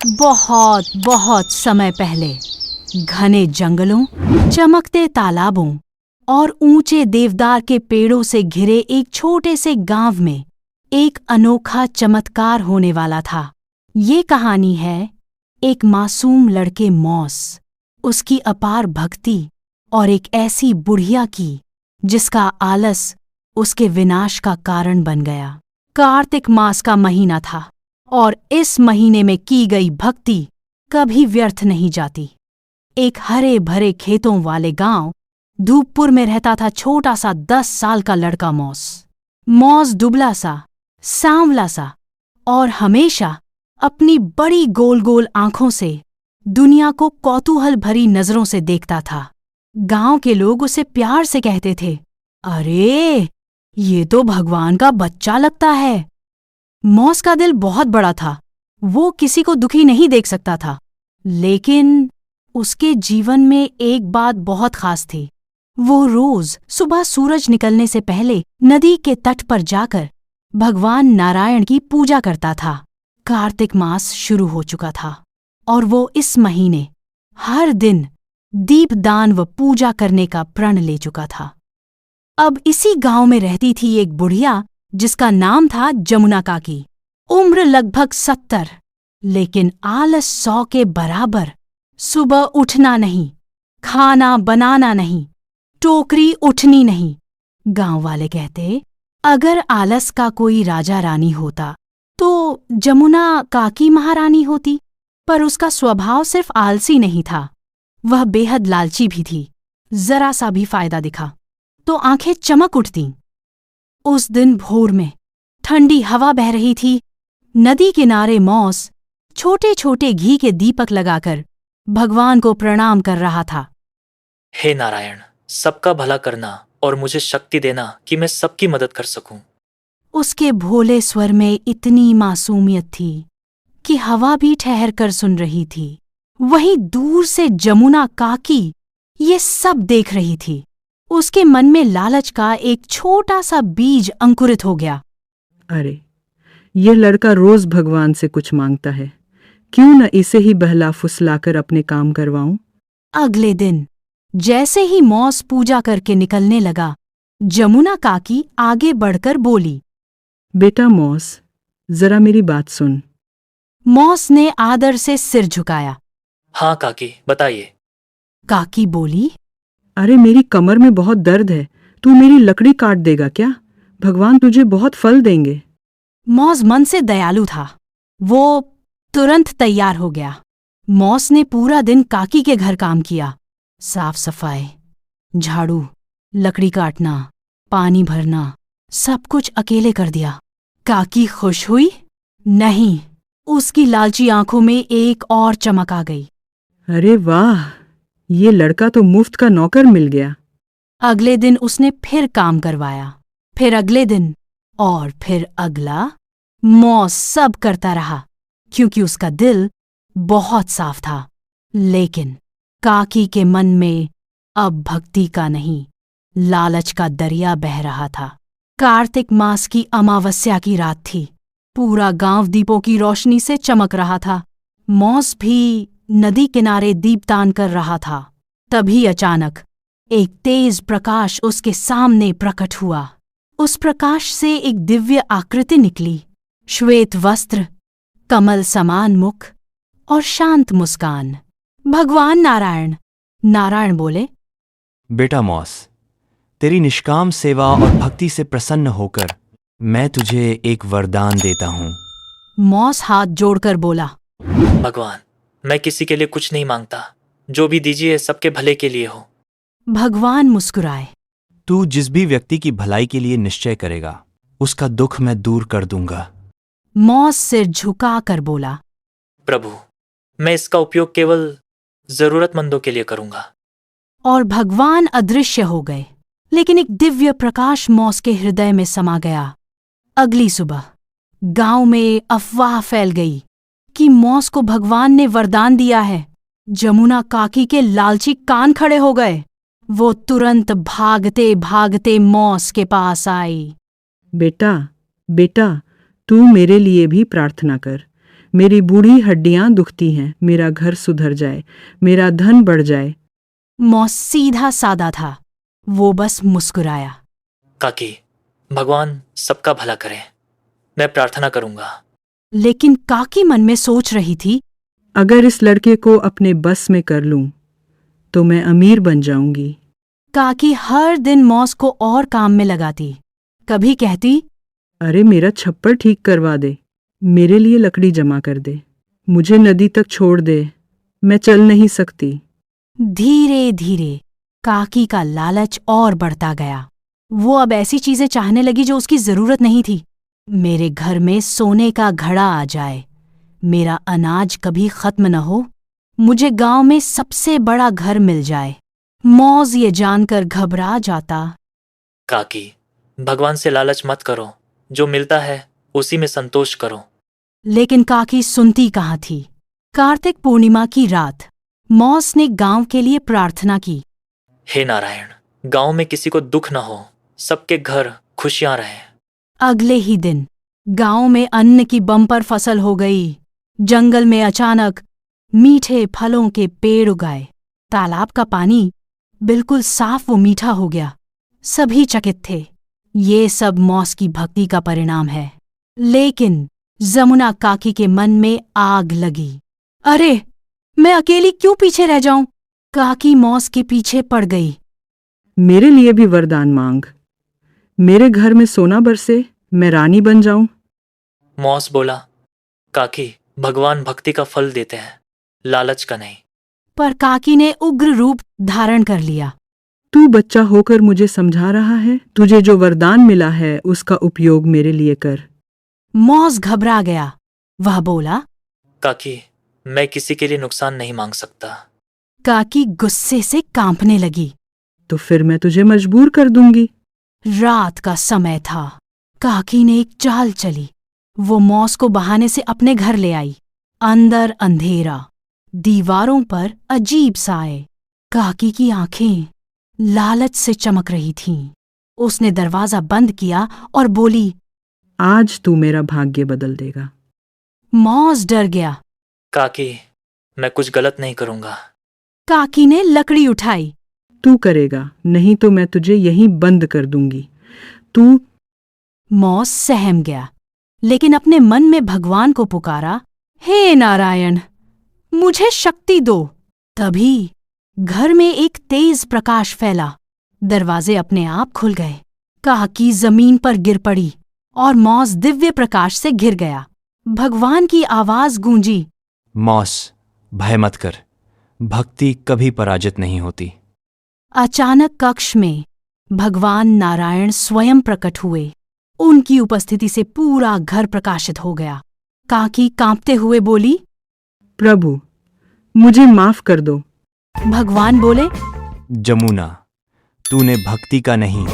बहुत बहुत समय पहले घने जंगलों, चमकते तालाबों और ऊंचे देवदार के पेड़ों से घिरे एक छोटे से गांव में एक अनोखा चमत्कार होने वाला था। ये कहानी है एक मासूम लड़के मॉस, उसकी अपार भक्ति और एक ऐसी बुढ़िया की जिसका आलस उसके विनाश का कारण बन गया। कार्तिक मास का महीना था और इस महीने में की गई भक्ति कभी व्यर्थ नहीं जाती। एक हरे भरे खेतों वाले गांव धूपपुर में रहता था छोटा सा 10 साल का लड़का मॉस। मॉस दुबला सा, सांवला सा और हमेशा अपनी बड़ी गोल गोल आंखों से दुनिया को कौतूहल भरी नजरों से देखता था। गांव के लोग उसे प्यार से कहते थे, अरे ये तो भगवान का बच्चा लगता है। मॉस का दिल बहुत बड़ा था, वो किसी को दुखी नहीं देख सकता था। लेकिन उसके जीवन में एक बात बहुत खास थी। वो रोज सुबह सूरज निकलने से पहले नदी के तट पर जाकर भगवान नारायण की पूजा करता था। कार्तिक मास शुरू हो चुका था और वो इस महीने हर दिन दीपदान व पूजा करने का प्रण ले चुका था। अब इसी गांव में रहती थी एक बुढ़िया जिसका नाम था जमुना काकी। उम्र लगभग 70, लेकिन आलस 100 के बराबर। सुबह उठना नहीं, खाना बनाना नहीं, टोकरी उठनी नहीं। गांव वाले कहते, अगर आलस का कोई राजा रानी होता तो जमुना काकी महारानी होती। पर उसका स्वभाव सिर्फ आलसी नहीं था, वह बेहद लालची भी थी। जरा सा भी फायदा दिखा तो आंखें चमक उठतीं। उस दिन भोर में ठंडी हवा बह रही थी। नदी किनारे मॉस छोटे छोटे घी के दीपक लगाकर भगवान को प्रणाम कर रहा था। हे नारायण, सबका भला करना और मुझे शक्ति देना कि मैं सबकी मदद कर सकूं। उसके भोले स्वर में इतनी मासूमियत थी कि हवा भी ठहर कर सुन रही थी। वहीं दूर से जमुना काकी ये सब देख रही थी। उसके मन में लालच का एक छोटा सा बीज अंकुरित हो गया। अरे, ये लड़का रोज भगवान से कुछ मांगता है, क्यों न इसे ही बहला फुसलाकर अपने काम करवाऊं। अगले दिन जैसे ही मॉस पूजा करके निकलने लगा, जमुना काकी आगे बढ़कर बोली, बेटा मॉस, जरा मेरी बात सुन। मॉस ने आदर से सिर झुकाया। हाँ काकी, बताइए। काकी बोली, अरे मेरी कमर में बहुत दर्द है, तू मेरी लकड़ी काट देगा क्या? भगवान तुझे बहुत फल देंगे। मॉस मन से दयालु था, वो तुरंत तैयार हो गया। मॉस ने पूरा दिन काकी के घर काम किया। साफ सफाई, झाड़ू, लकड़ी काटना, पानी भरना, सब कुछ अकेले कर दिया। काकी खुश हुई? नहीं, उसकी लालची आंखों में एक और चमक आ गई। अरे वाह, ये लड़का तो मुफ्त का नौकर मिल गया। अगले दिन उसने फिर काम करवाया, फिर अगले दिन और फिर अगला। मॉस सब करता रहा क्योंकि उसका दिल बहुत साफ था। लेकिन काकी के मन में अब भक्ति का नहीं, लालच का दरिया बह रहा था। कार्तिक मास की अमावस्या की रात थी। पूरा गांव दीपों की रोशनी से चमक रहा था। मॉस भी नदी किनारे दीपदान कर रहा था। तभी अचानक एक तेज प्रकाश उसके सामने प्रकट हुआ। उस प्रकाश से एक दिव्य आकृति निकली। श्वेत वस्त्र, कमल समान मुख और शांत मुस्कान। भगवान नारायण। नारायण बोले, बेटा मॉस, तेरी निष्काम सेवा और भक्ति से प्रसन्न होकर मैं तुझे एक वरदान देता हूँ। मॉस हाथ जोड़कर बोला, भगवान, मैं किसी के लिए कुछ नहीं मांगता, जो भी दीजिए सबके भले के लिए हो। भगवान मुस्कुराए। तू जिस भी व्यक्ति की भलाई के लिए निश्चय करेगा, उसका दुख मैं दूर कर दूंगा। मॉस सिर झुका कर बोला, प्रभु, मैं इसका उपयोग केवल जरूरतमंदों के लिए करूंगा। और भगवान अदृश्य हो गए। लेकिन एक दिव्य प्रकाश मॉस के हृदय में समा गया। अगली सुबह गांव में अफवाह फैल गई कि मॉस को भगवान ने वरदान दिया है। जमुना काकी के लालची कान खड़े हो गए। वो तुरंत भागते भागते मॉस के पास आई। बेटा, बेटा, तू मेरे लिए भी प्रार्थना कर। मेरी बूढ़ी हड्डियां दुखती हैं, मेरा घर सुधर जाए, मेरा धन बढ़ जाए। मौस सीधा सादा था। वो बस मुस्कुराया। काकी, भगवान सबका भला करे। मैं प्रार्थना करूंगा। लेकिन काकी मन में सोच रही थी, अगर इस लड़के को अपने बस में कर लूं तो मैं अमीर बन जाऊंगी। काकी हर दिन मौस को और काम में लगाती। कभी कहती, अरे मेरा छप्पर ठीक करवा दे, मेरे लिए लकड़ी जमा कर दे, मुझे नदी तक छोड़ दे, मैं चल नहीं सकती। धीरे धीरे काकी का लालच और बढ़ता गया। वो अब ऐसी चीजें चाहने लगी जो उसकी जरूरत नहीं थी। मेरे घर में सोने का घड़ा आ जाए, मेरा अनाज कभी खत्म न हो, मुझे गांव में सबसे बड़ा घर मिल जाए। मौज ये जानकर घबरा जाता। काकी, भगवान से लालच मत करो, जो मिलता है उसी में संतोष करो। लेकिन काकी सुनती कहाँ थी। कार्तिक पूर्णिमा की रात मौस ने गांव के लिए प्रार्थना की। हे नारायण, गांव में किसी को दुख न हो, सबके घर खुशियां रहें। अगले ही दिन गांव में अन्न की बम्पर फसल हो गई। जंगल में अचानक मीठे फलों के पेड़ उगाए। तालाब का पानी बिल्कुल साफ व मीठा हो गया। सभी चकित थे। ये सब मौस की भक्ति का परिणाम है। लेकिन जमुना काकी के मन में आग लगी। अरे, मैं अकेली क्यों पीछे रह जाऊं? काकी मौस के पीछे पड़ गई। मेरे लिए भी वरदान मांग, मेरे घर में सोना बरसे, मैं रानी बन जाऊं। मौस बोला, काकी, भगवान भक्ति का फल देते हैं, लालच का नहीं। पर काकी ने उग्र रूप धारण कर लिया। तू बच्चा होकर मुझे समझा रहा है, तुझे जो वरदान मिला है उसका उपयोग मेरे लिए कर। मौस घबरा गया। वह बोला, काकी, मैं किसी के लिए नुकसान नहीं मांग सकता। काकी गुस्से से कांपने लगी। तो फिर मैं तुझे मजबूर कर दूंगी। रात का समय था। काकी ने एक चाल चली। वो मौस को बहाने से अपने घर ले आई। अंदर अंधेरा, दीवारों पर अजीब साए। काकी की आंखें लालच से चमक रही थीं। उसने दरवाजा बंद किया और बोली, आज तू मेरा भाग्य बदल देगा। मौस डर गया। काकी, मैं कुछ गलत नहीं करूंगा। काकी ने लकड़ी उठाई। तू करेगा, नहीं तो मैं तुझे यहीं बंद कर दूंगी। तू। मौस सहम गया, लेकिन अपने मन में भगवान को पुकारा, हे नारायण, मुझे शक्ति दो। तभी घर में एक तेज प्रकाश फैला। दरवाजे अपने आप खुल गए। काकी जमीन पर गिर पड़ी और मौस दिव्य प्रकाश से घिर गया। भगवान की आवाज गूंजी, मौस, भय मत कर, भक्ति कभी पराजित नहीं होती। अचानक कक्ष में भगवान नारायण स्वयं प्रकट हुए। उनकी उपस्थिति से पूरा घर प्रकाशित हो गया। काकी कांपते हुए बोली, प्रभु, मुझे माफ कर दो। भगवान बोले, जमुना, तूने भक्ति का नहीं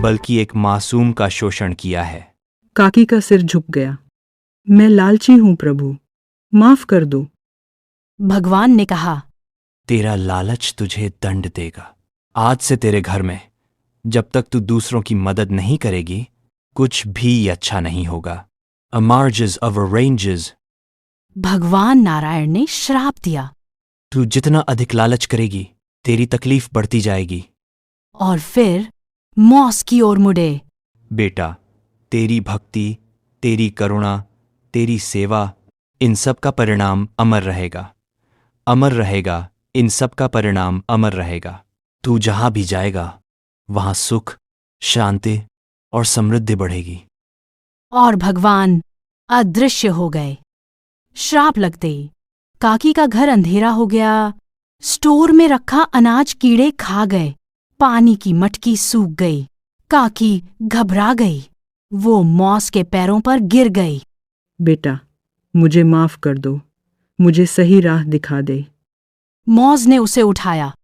बल्कि एक मासूम का शोषण किया है। काकी का सिर झुक गया। मैं लालची हूं प्रभु, माफ कर दो। भगवान ने कहा, तेरा लालच तुझे दंड देगा। आज से तेरे घर में जब तक तू दूसरों की मदद नहीं करेगी, कुछ भी अच्छा नहीं होगा। Emerges of ranges। भगवान नारायण ने श्राप दिया। तू जितना अधिक लालच करेगी, तेरी तकलीफ बढ़ती जाएगी। और फिर मौस की ओर मुड़े। बेटा, तेरी भक्ति, तेरी करुणा, तेरी सेवा, इन सब का परिणाम अमर रहेगा। अमर रहेगा, इन सब का परिणाम अमर रहेगा। तू जहां भी जाएगा, वहां सुख, शांति और समृद्धि बढ़ेगी। और भगवान अदृश्य हो गए। श्राप लगते ही काकी का घर अंधेरा हो गया। स्टोर में रखा अनाज कीड़े खा गए। पानी की मटकी सूख गई। काकी घबरा गई। वो मौस के पैरों पर गिर गई। बेटा, मुझे माफ कर दो, मुझे सही राह दिखा दे। मौस ने उसे उठाया।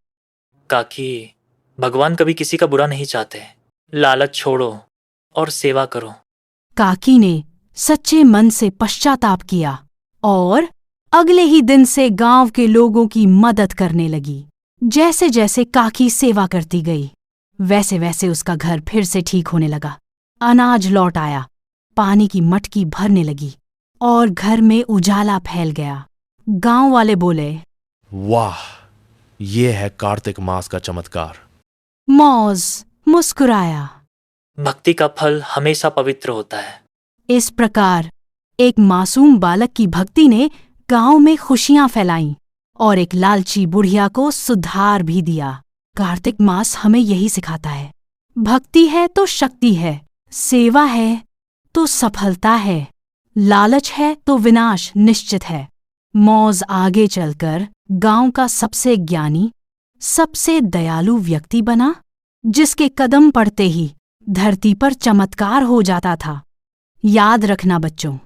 काकी, भगवान कभी किसी का बुरा नहीं चाहते। लालच छोड़ो और सेवा करो। काकी ने सच्चे मन से पश्चाताप किया और अगले ही दिन से गांव के लोगों की मदद करने लगी। जैसे जैसे काकी सेवा करती गई, वैसे वैसे उसका घर फिर से ठीक होने लगा। अनाज लौट आया, पानी की मटकी भरने लगी और घर में उजाला फैल गया। गांव वाले बोले, वाह, ये है कार्तिक मास का चमत्कार। मौज मुस्कुराया। भक्ति का फल हमेशा पवित्र होता है। इस प्रकार एक मासूम बालक की भक्ति ने गांव में खुशियां फैलाईं और एक लालची बुढ़िया को सुधार भी दिया। कार्तिक मास हमें यही सिखाता है, भक्ति है तो शक्ति है, सेवा है तो सफलता है, लालच है तो विनाश निश्चित है। मौज आगे चलकर गांव का सबसे ज्ञानी, सबसे दयालु व्यक्ति बना, जिसके कदम पड़ते ही धरती पर चमत्कार हो जाता था। याद रखना बच्चों,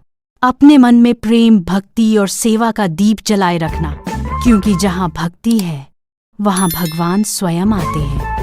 अपने मन में प्रेम, भक्ति और सेवा का दीप जलाए रखना, क्योंकि जहाँ भक्ति है वहाँ भगवान स्वयं आते हैं।